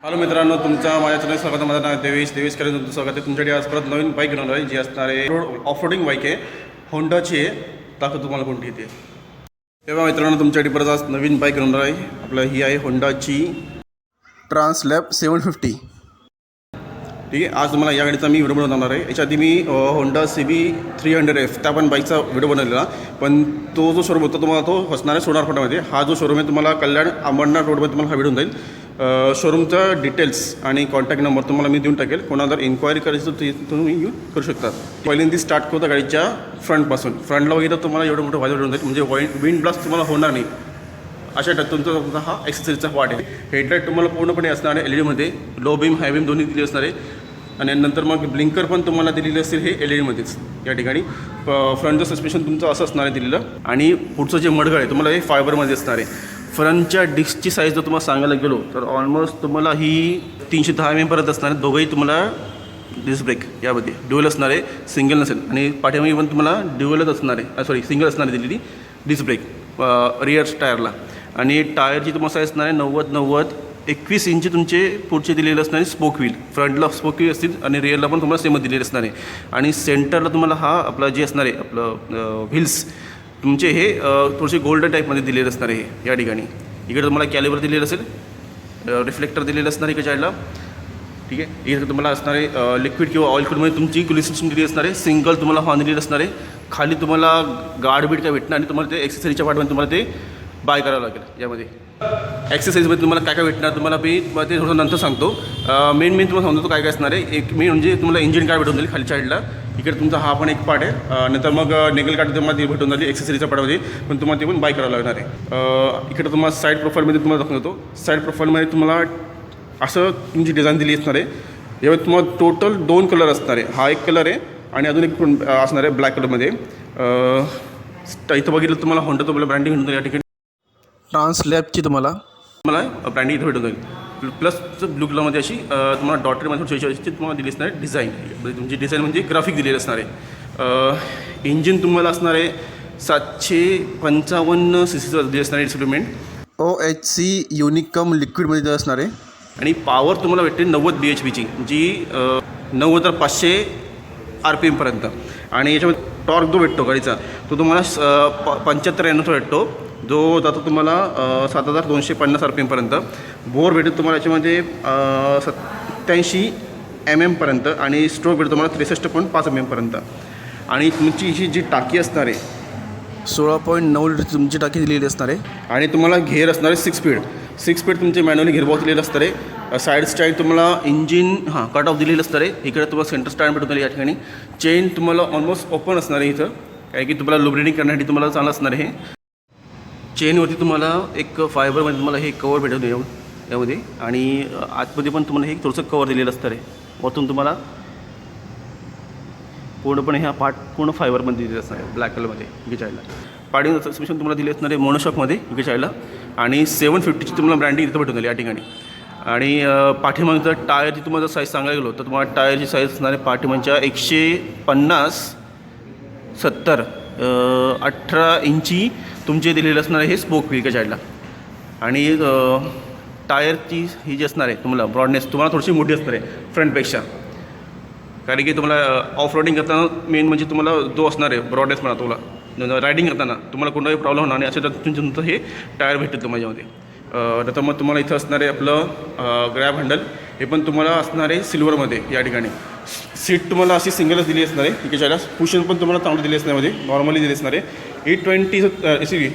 Hello मित्रांनो, तुमच्या माझ्या चॅनल स्वागत आहे. माझं नाव देवेश करे. तुमचं स्वागत आहे. तुमच्याकडे आज परत नवीन बाईक घेऊन आहे जी असणार आहे ऑफरोडिंग बाईक आहे, होंडाची आहे. दाखव तुम्हाला कोणती येते. तेव्हा मित्रांनो, तुमच्याकडे परत आज नवीन बाईक घेऊन आहे. आपलं ही आहे होंडाची ट्रान्सलॅब 750. ठीक आहे. आज तुम्हाला या गाडीचा मी व्हिडिओ बनवणार आहे. याच्या आधी मी होंडा CB 300F त्या पण बाईकचा व्हिडिओ बनवलेला, पण तो जो शोरूम होता तुम्हाला तो असणार आहे सोनारफाटामध्ये. हा जो शोरूम आहे तुम्हाला कल्याण अंबरनाथ रोडमध्ये तुम्हाला हा व्हिडिओ जाईल. शोरूमचा डिटेल्स आणि कॉन्टॅक्ट नंबर तुम्हाला मी देऊन टाकेल. कोणाला जर इन्क्वायरी करायची तर तुम्ही यूज करू शकता. पहिल्यांदा स्टार्ट करतो गाडीच्या फ्रंटपासून. फ्रंटला वगैरे तुम्हाला एवढं मोठं व्हायझर भेटून जाईल, म्हणजे विंड ब्लास्ट तुम्हाला होणार नाही. अशा टाईप तुमचा हा एक्सेसरीचा पार्ट आहे. हेडलाईट तुम्हाला पूर्णपणे असणार आहे LED मध्ये, लो बीम हाय बीम दोन्ही दिली असणार आहे. आणि नंतर मग ब्लिंकर पण तुम्हाला दिलेलं असेल हे LED मध्येच. या ठिकाणी फ्रंटचं सस्पेन्शन तुमचं असं असणार आहे दिलेलं. आणि पुढचं जे मडगळ आहे तुम्हाला हे फायबरमध्ये असणार आहे. फ्रंटच्या डिस्कची साईज जर तुम्हाला सांगायला गेलो तर ऑलमोस्ट तुम्हाला ही 310 mm पर्यंत असणार आहे. दोघंही तुम्हाला डिस्क ब्रेक यामध्ये ड्युअल असणार आहे, सिंगल नसेल. आणि पाठीमागे पण तुम्हाला ड्युअलच असणार आहे, सिंगल असणार आहे दिलेली डिस्क ब्रेक रिअर टायरला. आणि टायरची तुम्हाला साईज असणार आहे 90-21 इंच तुमचे पुढचे दिलेले असणार आहे. स्पोक व्हील फ्रंटला स्पोक व्हील असतील आणि रिअरला पण तुम्हाला सेमच दिलेले असणार आहे. आणि सेंटरला तुम्हाला हा आपला जे असणार आहे आपलं व्हील्स तुमचे हे थोडेसे गोल्डन टाईपमध्ये दिलेले असणार आहे. या ठिकाणी इकडे तुम्हाला कॅलिबर दिलेलं असेल, रिफ्लेक्टर दिलेलं असणार आहे इकडे साईडला. ठीक आहे. इकडे तुम्हाला असणार आहे लिक्विड किंवा ऑइल कोडमध्ये तुमची ग्लिसरीन सिस्टम दिली असणार आहे. सिंगल तुम्हाला हॉर्न दिलेलं असणार आहे. खाली तुम्हाला गार्ड बीट काय भेटणार आणि तुम्हाला ते एक्सेसरीच्या पार्टमध्ये तुम्हाला ते बाय करावं लागेल. यामध्ये ॲक्सेसरीजमध्ये तुम्हाला काय काय भेटणार तुम्हाला ते थोडं नंतर सांगतो. मेन तुम्हाला सांगतो काय काय असणार आहे. एक मेन म्हणजे तुम्हाला इंजिन कार्ड भेटून जाईल खाली साईडला. इकडे तुमचा हा पण एक पार्ट आहे. नंतर मग नेगल कार्ड तुम्हाला ते भेटून जाईल एक्सेसरीच्या पार्टमध्ये, पण तुम्हाला ते पण बाय करावं लागणार आहे. इकडे तुम्हाला साईड प्रोफाईलमध्ये तुम्हाला दाखवतो. साईड प्रोफाईलमध्ये तुम्हाला असं तुमची डिझाईन दिली असणार आहे. यामध्ये तुम्हाला टोटल 2 कलर असणार आहे. हा एक कलर आहे आणि अजून एक असणार आहे ब्लॅक कलरमध्ये. इथं बघितलं तुम्हाला होंडा तुम्हाला ब्रँडिंग भेटून जाईल. या ठिकाणी ट्रान्सलॅबची तुम्हाला ब्रँडिंग इथं भेटून जाईल. प्लस ब्लू कलरमध्ये अशी तुम्हाला डॉटेडमध्ये छोटी तुम्हाला दिली असणार आहे डिझाईन. तुमची डिझाईन म्हणजे ग्राफिक दिलेली असणार आहे. इंजिन तुम्हाला असणार आहे 755 cc दिली असणार आहे. एक्सपेरिमेंट OHC युनिकम लिक्विडमध्ये दिलं असणार आहे. आणि पॉवर तुम्हाला भेटते 90 bhpची, जी 90,500 RPM पर्यंत. आणि याच्यामध्ये टॉर्क जो भेटतो गाडीचा तो तुम्हाला 75-91 भेटतो, जो जातो तुम्हाला 7,250 RPM पर्यंत. बोर भेटेल तुम्हाला याच्यामध्ये 87 mm पर्यंत. आणि स्ट्रोक भेटेल तुम्हाला 63.5 mm पर्यंत. आणि तुमची ही जी टाकी असणार आहे 16.9 लिटर तुमची टाकी दिलेली असणार आहे. आणि तुम्हाला घेर असणार आहे 6 स्पीड तुमचे मॅन्युअली घेरबॉक्स दिलेलं असणार आहे. साईड स्टँड तुम्हाला इंजिन कट ऑफ दिलेलं असणार आहे. इकडे तुम्हाला सेंटर स्टँड भेटून या ठिकाणी. चेन तुम्हाला ऑलमोस्ट ओपन असणार आहे इथं, कारण की तुम्हाला लुब्रिडिंग करण्यासाठी तुम्हाला चांगलं असणार आहे. चेनवरती तुम्हाला एक फायबरमध्ये तुम्हाला हे कवर भेटून यामध्ये. आणि आतमध्ये पण तुम्हाला हे थोडंसं कवर दिलेलं असतं आहे. वरतून तुम्हाला पूर्णपणे हा पार्ट पूर्ण फायबरमध्ये दिलेलं असणार आहे ब्लॅक कलरमध्ये. इकडे साईडला पार्टिंग सस्पेन्शन तुम्हाला दिले असणार आहे मोनोशॉकमध्ये इकडे साईडला. आणि 750ची तुम्हाला ब्रँडिंग इथं भेटून जाईल या ठिकाणी. आणि पाठीमागचं टायरची तुम्हाला जर साईज सांगायला गेलो तर तुम्हाला टायरची साईज असणार आहे पाठीमागच्या 150-70 18 इंची तुमचे दिलेलं असणार आहे हे स्पोक व्हील साईडला. आणि टायरची ही जी असणार आहे तुम्हाला ब्रॉडनेस तुम्हाला थोडीशी मोठी असणार आहे फ्रंटपेक्षा, कारण की तुम्हाला ऑफ रोडिंग करताना मेन म्हणजे तुम्हाला जो असणार आहे ब्रॉडनेस म्हणा तुम्हाला रायडिंग करताना तुम्हाला कोणताही प्रॉब्लेम होणार नाही. असं तुमचं हे टायर भेटेल तुम्हाला. नंतर मग तुम्हाला इथं असणार आहे आपलं ग्रॅब हँडल. हे पण तुम्हाला असणार आहे सिल्वरमध्ये. या ठिकाणी सीट तुम्हाला अशी सिंगलच दिली असणार आहे. इकडे कुशन पण तुम्हाला चांगलं दिली असण्यामध्ये नॉर्मली दिली असणार आहे.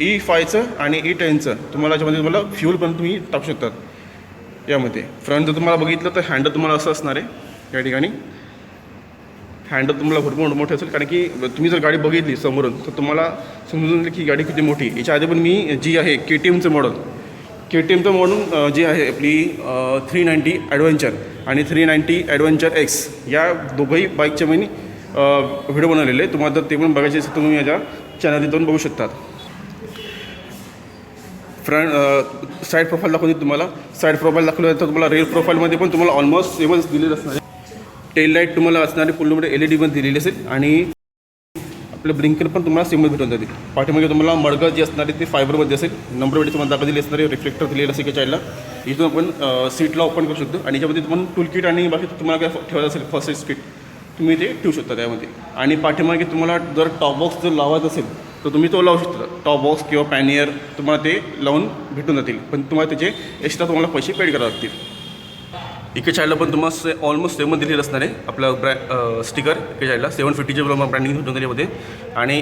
E5चं आणि E10चं तुम्हाला याच्यामध्ये तुम्हाला फ्यूल पण तुम्ही टाकू शकतात यामध्ये. फ्रंट जर तुम्हाला बघितलं तर हँडल तुम्हाला असं असणार आहे. या ठिकाणी हँडल तुम्हाला भरपूर मोठे असेल, कारण की तुम्ही जर गाडी बघितली समोरून तर तुम्हाला समजून की गाडी किती मोठी. याच्या आधी पण मी जी आहे KTMचं मॉडल जी आहे आपली 390 ॲडव्हेंचर आणि 390 ॲडव्हेंचर X या दोघंही बाईकच्या मी व्हिडिओ बनवलेले. तुम्हाला जर ते पण बघायचे असेल तर तुम्ही माझ्या चॅनलवर जाऊन बघू शकतात. साईड प्रोफाईल दाखवते तुम्हाला. साईड प्रोफाईल दाखवल्यानंतर तुम्हाला रेअर प्रोफाईलमध्ये पण तुम्हाला ऑलमोस्ट सेमच दिलेलं असणार आहे. टेल लाईट तुम्हाला असणारे पूर्णपणे LED पण दिलेली असेल. आणि आपलं ब्लिंकर पण तुम्हाला सेमच भेटून जातील. पाठीमागे तुम्हाला मडगं जे असणार आहे ते फायबरमध्ये असेल. नंबर वेळी तुम्हाला दाखवलेली असणार आहे. रिफ्लेक्टर दिलेलं असेल साईडला. इथून आपण सीटला ओपन करू शकतो आणि याच्यामध्ये आपण टूल किट आणि बाकी तुम्हाला काय ठेवायचं असेल फर्स्ट एड किट तुम्ही ते ठेवू शकता त्यामध्ये. आणि पाठीमागे तुम्हाला जर टॉप बॉक्स जर लावायचा असेल तर तुम्ही तो लावू शकता. टॉप बॉक्स किंवा पॅनियर तुम्हाला ते लावून भेटून जातील, पण तुम्हाला त्याचे एक्स्ट्रा तुम्हाला पैसे पेड करावे लागतील. इके साईडला पण तुम्हाला ऑलमोस्ट सेम दिलेलं असणार आहे आपलं स्टिकर. इके साईडला 750चे ब्रँडिंग भेटून त्याच्यामध्ये. आणि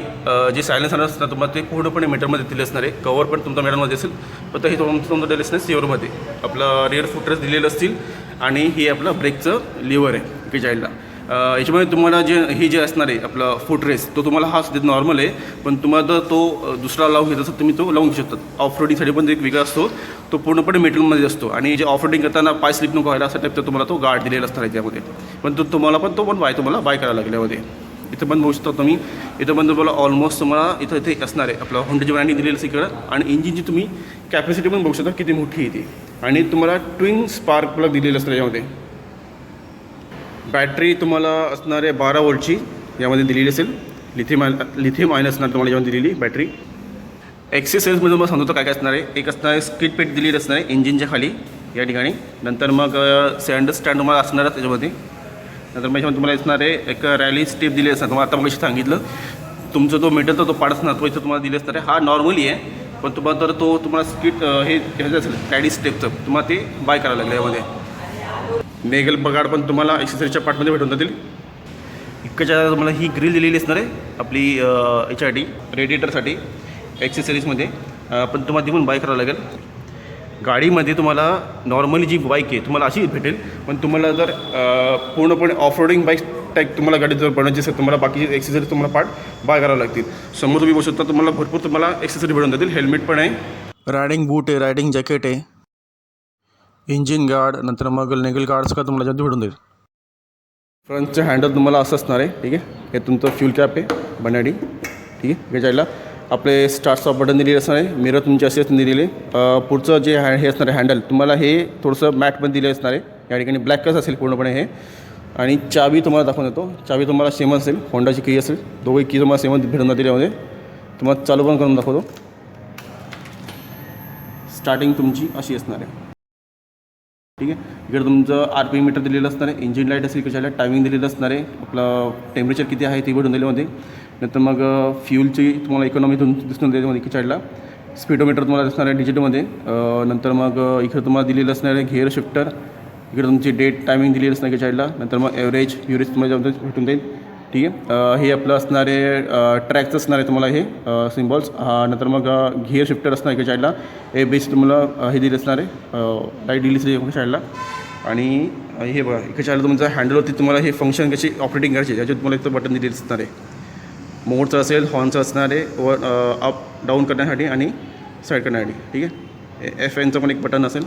जे सायलेन्सर असणार तुम्हाला ते पूर्णपणे मेटलमध्ये दिले असणार आहे. कवर पण तुमचा मेटलमध्ये असेल, पण हे तुमचं दिलेलं असणार सिल्वरमध्ये. आपलं रिअर फुटरेस्ट दिलेलं असतील आणि हे आपलं ब्रेकचं लिव्हर आहे इके साईडला. याच्यामध्ये तुम्हाला जे असणार आहे आपला फुटरेस तो तुम्हाला हा सध्या नॉर्मल आहे, पण तुम्हाला जर तो दुसरा लावून घेत असेल तुम्ही तो लावून घेऊ शकता. ऑफ रोडिंगसाठी पण एक वेगळा असतो, तो पूर्णपणे मेटलमध्ये असतो. आणि जे ऑफ रोडिंग करताना पाय स्लिप नको व्हायला असा टाईपचा तुम्हाला तो गार्ड दिलेला असणार आहे त्यामध्ये. पण तुम्हाला पण तुम्हाला बाय करायला लागेल यामध्ये. इथं पण बघू शकता तुम्ही. इथं पण तुम्हाला ऑलमोस्ट तुम्हाला इथे असणार आहे आपलं होंडाची ब्रँडिंग दिलेलं असं इकडं. आणि इंजिनची तुम्ही कॅपॅसिटी पण बघू शकता किती मोठी येते. आणि तुम्हाला ट्विन स्पार्क प्लग दिलेलं असतं यामध्ये. बॅटरी तुम्हाला असणार आहे 12 वोल्टची यामध्ये दिलेली असेल. लिथियम आयन असणार तुम्हाला यामध्ये दिलेली बॅटरी. एक्सेसरीजमध्ये तुम्हाला सांगतो काय असणार आहे. एक असणार आहे स्किड पेट दिलेली असणार आहे इंजिनच्या खाली या ठिकाणी. नंतर मग सँडल स्टँड तुम्हाला असणार आहे त्याच्यामध्ये. नंतर मग तुम्हाला असणार आहे एक रॅली स्टेप दिली असणार. तुम्हाला आता मग सांगितलं तुमचं तो मेटलचा तो पार्ट असणार तो इथं तुम्हाला दिले असणार आहे. हा नॉर्मली आहे, पण तुम्हाला तर तो तुम्हाला स्किड हे घ्यायचं असेल रॅली स्टेपचं तुम्हाला ते बाय करायला लागलं यामध्ये. नेगल बगाड पण तुम्हाला एक्सेसरीच्या पार्टमध्ये भेटून जातील. इकडच्या तुम्हाला ही ग्रिल दिलेली असणार आहे आपली याच्यासाठी रेडिएटरसाठी एक्सेसरीजमध्ये. पण तुम्हाला ती पण बाय करावं लागेल. गाडीमध्ये तुम्हाला नॉर्मली जी बाईक आहे तुम्हाला अशी भेटेल, पण तुम्हाला जर पूर्णपणे ऑफ रोडिंग बाईक टाईप तुम्हाला गाडी जर बनवायची असेल तुम्हाला बाकीचे एक्सेसरीज तुम्हाला पार्ट बाय करावं लागतील. समोर तुम्ही बघू शकता तुम्हाला भरपूर तुम्हाला एक्सेसरी भेटून जातील. हेल्मेट पण आहे, रायडिंग बूट आहे, रायडिंग जॅकेट आहे, इंजिन गार्ड, नंतर मग नेगल गार्ड्स का तुम्हाला जास्त भेटून जाईल. फ्रंटचं हँडल तुम्हाला असं असणार आहे. ठीक आहे, हे तुमचं फ्यूल कॅप आहे बनाडी. ठीक आहे, याच्याला आपले स्टार्ट स्टॉप बटन दिलेले असणार आहे. मिरर तुमचे असे दिलेले. पुढचं जे हे असणार आहे हँडल तुम्हाला हे थोडंसं मॅट पण दिले असणार आहे. या ठिकाणी ब्लॅक कलर असेल पूर्णपणे हे. आणि चावी तुम्हाला दाखवून देतो. चावी तुम्हाला सेम असेल, होंडाची की असेल, दोघे की तुम्हाला सेम भेटून जातील यामध्ये. तुम्हाला चालू पण करून दाखवतो. स्टार्टिंग तुमची अशी असणार आहे. ठीक आहे, इकडे तुमचं RPM मीटर दिलेलं असणार आहे. इंजिन लाईट असेल कशाला टायमिंग दिलेलं असणार आहे. आपलं टेम्परेचर किती आहे ते भेटून दिल्यामध्ये. नंतर मग फ्यूलची तुम्हाला इकॉनॉमी दिसून त्याच्यामध्ये इकडे साईडला. स्पीडोमीटर तुम्हाला दिसणार आहे डिजिटलमध्ये. नंतर मग इकडे तुम्हाला दिलेलं असणार आहे गिअर शिफ्टर. इकडे तुमची डेट टायमिंग दिलेली असणार इकडे साईडला. नंतर मग ॲव्हरेज युरेज तुम्हाला भेटून जाईल. ठीक आहे, हे आपलं असणार आहे ट्रॅकचं असणार आहे तुम्हाला हे सिम्बॉल्स. नंतर मग गिअर शिफ्टर असणार इकडे साईडला. बेस तुम्हाला हे दिलं असणार आहे लाईट दिली असते साईडला. आणि हे बघा इकडे साईडला तुमचं हँडलवरती तुम्हाला हे फंक्शन कशी ऑपरेटिंग करायची त्याच्यात तुम्हाला इथं बटन दिलेलं असणार आहे. मोडचं असेल, हॉर्नचं असणार आहे, वर अप डाऊन करण्यासाठी आणि साईड करण्यासाठी. ठीक आहे, FN पण एक बटन असेल.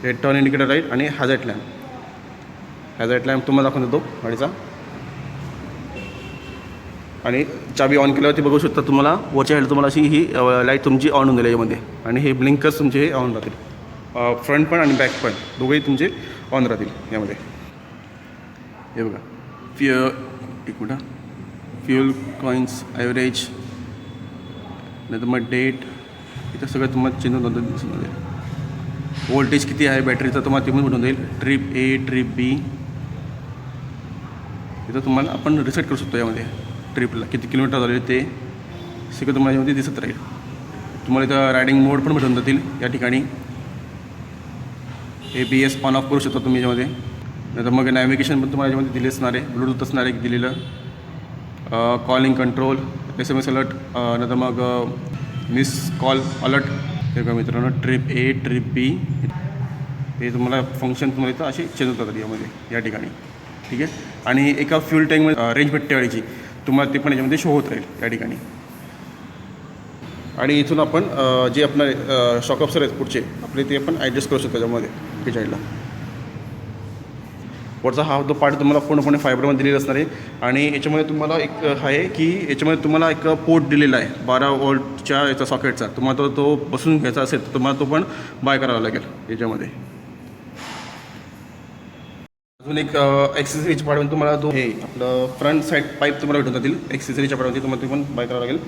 हे टर्न इंडिकेटर राईट आणि हॅझार्ड लॅम्प तुम्हाला दाखवून देतो गाडीचा. आणि चाबी ऑन केल्यावरती बघू शकता तुम्हाला वरच्या हेड तुम्हाला अशी ही लाईट तुमची ऑन होऊन जाईल यामध्ये. आणि हे ब्लिंकर्स तुमचे हे ऑन राहतील. फ्रंट पण आणि बॅक पण दोघेही तुमचे ऑन राहतील यामध्ये. हे बघा एक मिनटं. फ्यूल कॉईन्स, ॲव्हरेज, नंतर मग डेट, इथं सगळं तुम्हाला चिन्ह नंतर दिसून जाईल. वोल्टेज किती आहे बॅटरीचा तुम्हाला ते पण भेटून जाईल. ट्रिप A, ट्रिप B इथं तुम्हाला आपण रिसेट करू शकतो यामध्ये. ट्रिपला किती किलोमीटर झाले ते सगळं तुम्हाला यामध्ये दिसत राहील. तुम्हाला इथं रायडिंग मोड पण भेटून जातील या ठिकाणी. ABS ऑन ऑफ करू शकता तुम्ही याच्यामध्ये. नंतर मग नॅव्हिगेशन पण तुम्हाला याच्यामध्ये दिले असणार आहे. ब्लूटूथ असणार आहे दिलेलं. कॉलिंग कंट्रोल, SMS अलर्ट, नंतर मग मिस कॉल अलर्ट. हे का मित्रांनो ट्रिप A, ट्रिप B हे तुम्हाला फंक्शन तुम्हाला इथं असे चेंज होतात यामध्ये या ठिकाणी. ठीक आहे, आणि एका फ्यूल टँकमध्ये रेंज भेटते गाडीची तुम्हाला ते पण याच्यामध्ये शो होत राहील या ठिकाणी. आणि इथून आपण जे आपलं शॉक ऑब्सर आहेत पुढचे आपले ते आपण ॲडजस्ट करू शकतो त्याच्यामध्ये ते साईडला. वरचा हा जो पार्ट तुम्हाला पूर्णपणे फायबरमध्ये दिलेला असणार आहे. आणि याच्यामध्ये तुम्हाला एक आहे की याच्यामध्ये तुम्हाला एक पोर्ट दिलेला आहे 12 वोल्टच्या याचा सॉकेटचा. तुम्हाला तो बसून घ्यायचा असेल तर तुम्हाला तो पण बाय करावा लागेल याच्यामध्ये. अजून एक एक्सेसरीच्या पार्टमध्ये तुम्हाला तो हे आपलं फ्रंट साईड पाईप तुम्हाला भेटून जातील. एक्सेसरीच्या पार्टमध्ये तुम्हाला ते पण बाय करावं लागेल.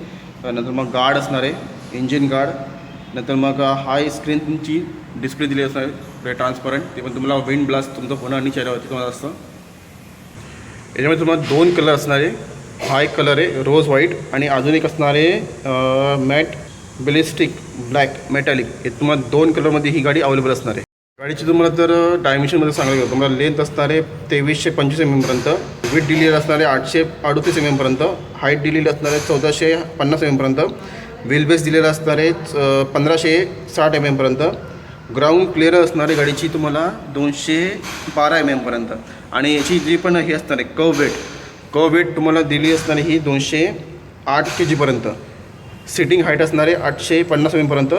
नंतर मग गार्ड असणार आहे, इंजिन गार्ड. नंतर मग हाय स्क्रीन तुमची डिस्प्ले दिली असणार आहे ट्रान्सपरंट. ते पण तुम्हाला विंड ब्लास्ट तुमचं होणं आणि चेहऱ्यावरती तुम्हाला असतं. याच्यामध्ये तुम्हाला 2 कलर असणार आहे. हा एक कलर आहे रोज व्हाईट आणि अजून एक असणार आहे मॅट बेलिस्टिक ब्लॅक मेटॅलिक. हे तुम्हाला 2 कलरमध्ये ही गाडी अवेलेबल असणार आहे. गाडीची तुम्हाला तर डायमेन्शनमध्ये सांगायला गेलं तुम्हाला लेंथ असणार आहे 2325 mm पर्यंत. विथ दिलेलं असणार आहे 838 mm पर्यंत. हाईट दिलेली असणार आहे 1450 mm पर्यंत. व्हील बेस दिलेला असणार आहे 1560 mm पर्यंत. ग्राउंड क्लिअर असणार आहे गाडीची तुम्हाला 212 mm पर्यंत. आणि याची जी पण हे असणार आहे कव वेट तुम्हाला दिली असणार ही 208 kg पर्यंत. सिटिंग हाईट असणार आहे 850 mm पर्यंत.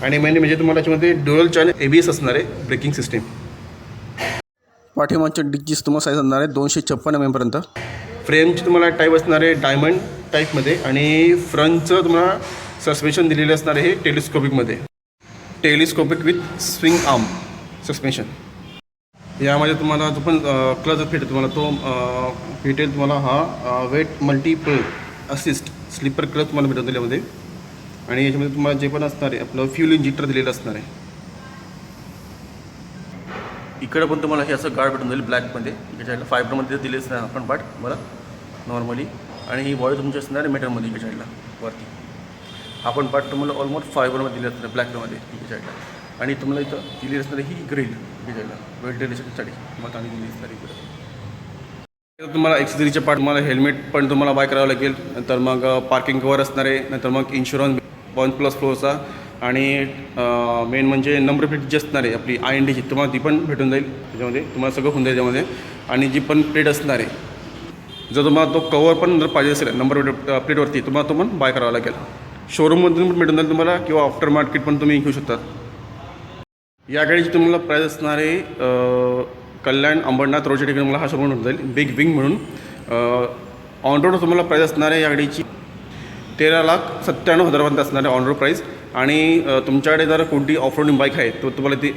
आणि मेन म्हणजे तुम्हाला याच्यामध्ये ड्युअल चॅनल ABS असणार आहे ब्रेकिंग सिस्टीम. पाठीमागच्या डिक्कीची तुम्हाला साईज असणार आहे 256 mm पर्यंत. फ्रेमची तुम्हाला टाईप असणार आहे डायमंड टाईपमध्ये. आणि फ्रंटचं तुम्हाला सस्पेन्शन दिलेलं असणार आहे हे telescopic with swing arm suspension. यामध्ये तुम्हाला जो पण क्लच भेटेल तुम्हाला तो भेटेल तुम्हाला हा wet multiple assist slipper clutch तुम्हाला भेटेल त्याच्यामध्ये. आणि याच्यामध्ये तुम्हाला जे पण असणार आहे आपलं फ्यूल इंजेक्टर दिलेलं असणार आहे. इकडं पण तुम्हाला हे असं गार्ड भेटून जाईल ब्लॅकमध्ये. इकडे फायबरमध्ये दिलेच नाही आपण पार्ट मला नॉर्मली. आणि ही बॉडी तुमची असणार आहे मेटलमध्ये इकडे साईडला वरती. आपण पार्ट तुम्हाला ऑलमोस्ट फायबरमध्ये दिले असणार ब्लॅकमध्ये इकडे साईडला. आणि तुम्हाला इथं दिली असणार ही ग्रिल इकडे साईडला वेंटिलेशनसाठी तुम्हाला आणि दिली असणार इकडे. तुम्हाला एक्सेसरीचे पार्ट तुम्हाला हेल्मेट पण तुम्हाला बाय करावं लागेल. नंतर मग पार्किंग कवर असणार आहे. नंतर मग इन्शुरन्स 1+ फ्लोअरचा. आणि मेन म्हणजे नंबर प्लेट जी असणार आहे आपली INDची तुम्हाला ती पण भेटून जाईल त्याच्यामध्ये. तुम्हाला सगळं होऊन जाईल त्यामध्ये. आणि जी पण प्लेट असणार आहे जर तुम्हाला तो कवर पण जर पाहिजे असेल नंबर प्लेटवरती तुम्हाला तो पण बाय करावा लागेल. शोरूममधून पण भेटून जाईल तुम्हाला किंवा आफ्टर मार्केट पण तुम्ही घेऊ शकता. या गाडीची तुम्हाला प्राईस असणार आहे कल्याण अंबरनाथ रोडच्या ठिकाणी मला हा शोरूम भेटून जाईल बिग विंग म्हणून. ऑन रोड तुम्हाला प्राईस असणार आहे या गाडीची 13,97,000 पर्यंत असणार आहे ऑन रोड प्राईस. आणि तुमच्याकडे जर कोणती ऑफरोडिंग बाईक आहे तर तुम्हाला ती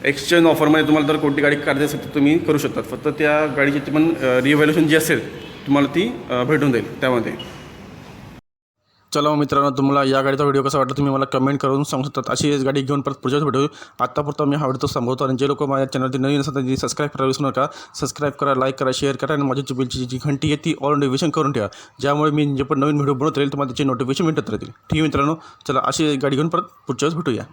एक्सचेंज ऑफरमध्ये तुम्हाला जर कोणती गाडी काढायची असेल तर तुम्ही करू शकता. फक्त त्या गाडीची पण रिव्हॅल्युएशन जी असेल तुम्हाला ती भेटून जाईल त्यामध्ये. चला मित्रांनो, तुम्हाला या गाडीचा व्हिडिओ कसा वाटला तुम्ही मला कमेंट करून सांगू शकतात. अशी गाडी घेऊन परत पुढच्या व्हिडिओ आत्तापुरता मी हा व्हिडिओ सांगतो. आणि जे लोक माझ्या चॅनलवरती नवीन असतात त्यांनी सबस्क्राईब करायला विसरू नका. सबस्क्राईब करा, लाईक करा, शेअर करा. आणि माझ्या मोबाईलची जी घंटी आहे ती ऑल नोटिफिकेशन करून ठेवा. ज्यामुळे मी जे पण नवीन व्हिडिओ बनवत राहील तुम्हाला त्याची नोटिफिकेशन मिळत राहतील. ठीक आहे मित्रांनो, चला अशी गाडी घेऊन परत पुढच्या वेळेस भेटूया.